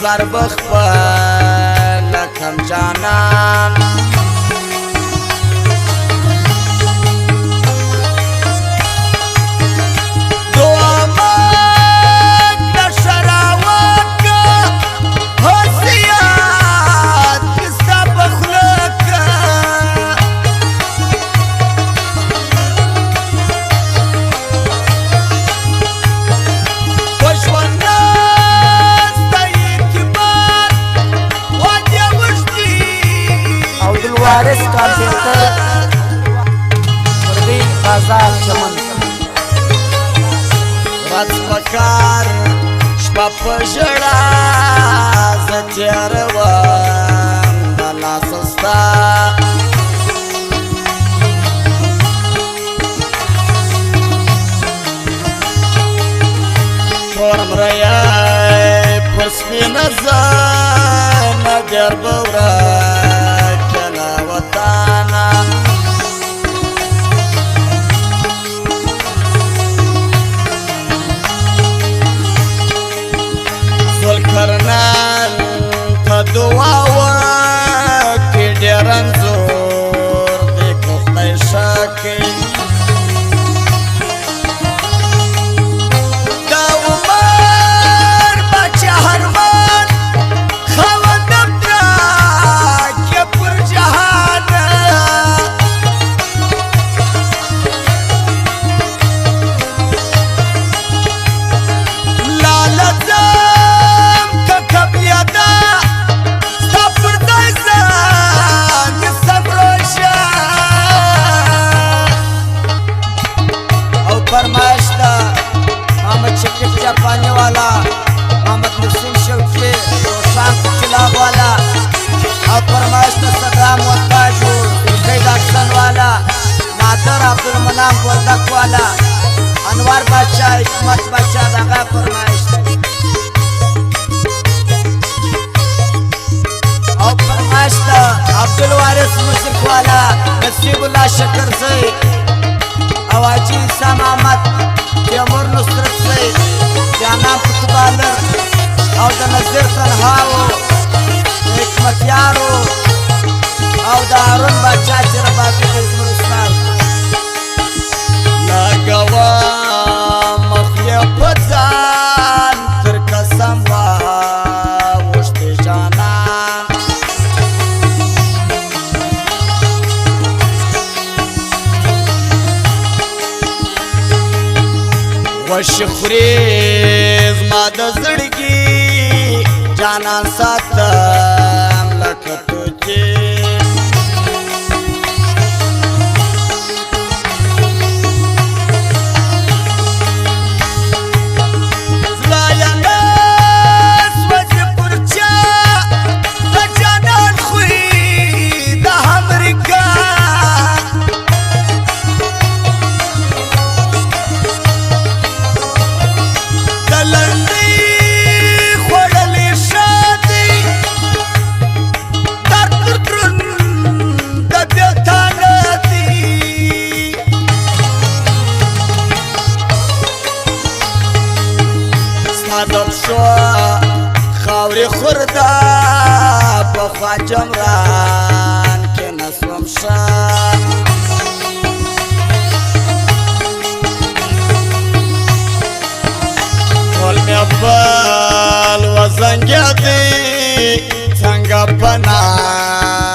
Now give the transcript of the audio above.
نظر بخبر لکم جانان وارث کارپنټر پردی بازار چمن ورځ په کار شپه په ژړا زه تېروم د لاسه ستا تور مریی په سپینه زنه ډېر به کرنال تا دعا وکړي ډېر انځور دې که خدای ښه کړي د عمر بچه هرمان خاوند ابراک یې پر جهان لاله فرمائش دا محمد شکیل جاپانی والا محمد نسیم شوکی روشان کچلاغ والا اور فرمائش دا صدام وطاجو قید اکسن والا نادر عبدالمنام بولدک والا انوار بادشاہ حکمت بادشاہ داغا فرمائش دا اور فرمائش دا عبدالوارث مشرق والا نصیب اللہ شکر سے اواجی عیسیٰ محمد تیمور نصرت سے جانا پتبالر او دا نظر تنہاو حکمت یارو او دا حرون بچہ چرباکی قسم رسال لگوا مخیب پتزان تر قسم وشت جانا وش خوري زما د زړګي جانان ساتم لکه توجه عدب شو خاوري خوردا بخوا جمران کې نسوم شان ټول مې خپل وزنګ دي څنګه پناه